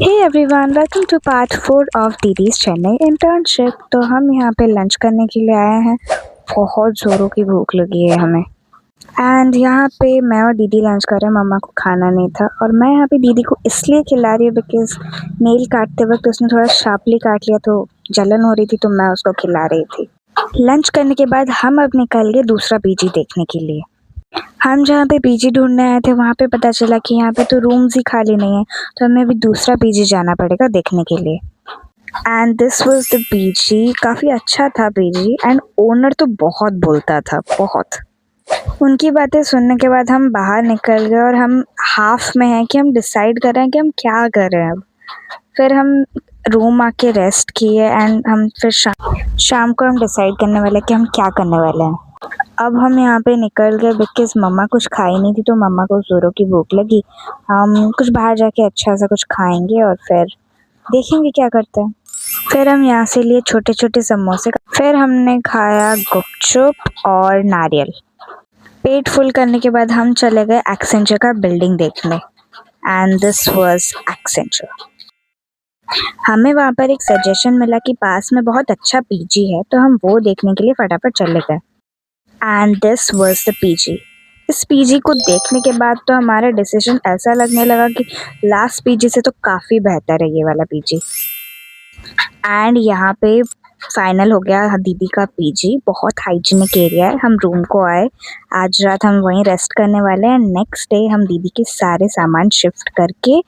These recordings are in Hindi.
Hey everyone, welcome to part 4 of दीदीज चेन्नई इंटर्नशिप। तो हम यहाँ पे लंच करने के लिए आए हैं। बहुत ज़ोरों की भूख लगी है हमें। एंड यहाँ पे मैं और दीदी लंच कर रहे हैं। मम्मा को खाना नहीं था और मैं यहाँ पे दीदी को इसलिए खिला रही हूँ बिकॉज नेल काटते वक्त उसने थोड़ा शार्पली काट लिया तो जलन हो रही थी, तो मैं उसको खिला रही थी। लंच करने के बाद हम अब निकल गए दूसरा पीजी देखने के लिए। हम जहाँ पे पीजी ढूंढने आए थे वहाँ पे पता चला कि यहाँ पे तो रूम्स ही खाली नहीं है, तो हमें अभी दूसरा पीजी जाना पड़ेगा देखने के लिए। And this was the PG. काफ़ी अच्छा था पीजी एंड ओनर तो बहुत बोलता था, बहुत। उनकी बातें सुनने के बाद हम बाहर निकल गए और हम हाफ में हैं कि हम डिसाइड कर रहे हैं कि हम क्या कर रहे हैं अब। फिर हम रूम आके रेस्ट किए एंड हम फिर शाम को हम डिसाइड करने वाले कि हम क्या करने वाले हैं। अब हम यहाँ पे निकल गए बिकॉज मम्मा कुछ खाई नहीं थी, तो मम्मा को ज़ोरों की भूख लगी। हम कुछ बाहर जाके अच्छा सा कुछ खाएंगे और फिर देखेंगे क्या करते हैं। फिर हम यहाँ से लिए छोटे छोटे समोसे। फिर हमने खाया गुपचुप और नारियल। पेट फुल करने के बाद हम चले गए एक्सेंचर का बिल्डिंग देखने। And this was Accenture. हमें वहाँ पर एक सजेशन मिला कि पास में बहुत अच्छा पीजी है, तो हम वो देखने के लिए फटाफट चले गए। And this was the PG. इस पीजी को देखने के बाद तो हमारा डिसीजन ऐसा लगने लगा कि लास्ट पीजी से तो काफ़ी बेहतर है ये वाला पीजी। एंड यहाँ पे फाइनल हो गया दीदी का पीजी। बहुत हाइजीनिक एरिया है। हम रूम को आए, आज रात हम वहीं रेस्ट करने वाले हैं। नेक्स्ट डे हम दीदी के सारे सामान शिफ्ट करके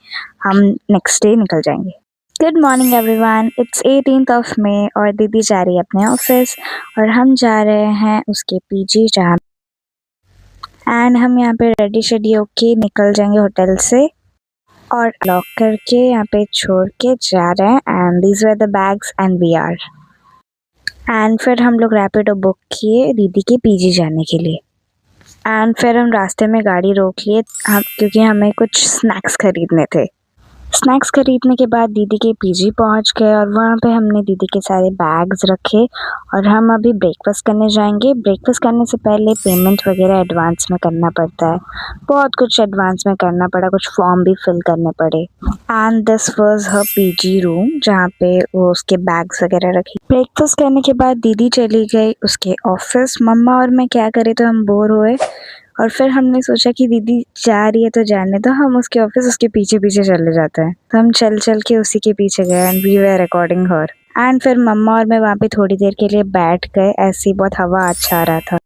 हम नेक्स्ट डे निकल जाएंगे। Good morning everyone, it's 18th of May और दीदी जा रही है अपने ऑफिस और हम जा रहे हैं उसके पीजी जहाँ। एंड हम यहाँ पे रेडी शेडी होके निकल जाएंगे होटल से और लॉक करके यहाँ पे छोड़ के जा रहे हैं। And these were the bags and we are. एंड फिर हम लोग रैपिडो बुक किए दीदी के पीजी जाने के लिए। एंड फिर हम रास्ते में गाड़ी रोक लिए क्योंकि हमें कुछ स्नैक्स खरीदने थे। स्नैक्स खरीदने के बाद दीदी के पीजी पहुंच गए और वहाँ पे हमने दीदी के सारे बैग्स रखे और हम अभी ब्रेकफास्ट करने जाएंगे। ब्रेकफास्ट करने से पहले पेमेंट वगैरह एडवांस में करना पड़ता है। बहुत कुछ एडवांस में करना पड़ा, कुछ फॉर्म भी फिल करने पड़े। And this was her PG room जहाँ पे वो उसके बैग्स वगैरह रखे। ब्रेकफास्ट करने के बाद दीदी चली गई उसके ऑफिस। मम्मा और मैं क्या करे, तो हम बोर हुए और फिर हमने सोचा कि दीदी जा रही है तो जाने दो, हम उसके ऑफिस उसके पीछे पीछे चले जाते हैं। तो हम चल चल के उसी के पीछे गए and we were recording her. And फिर मम्मा और मैं वहाँ पे थोड़ी देर के लिए बैठ गए, ऐसी बहुत हवा अच्छा आ रहा था।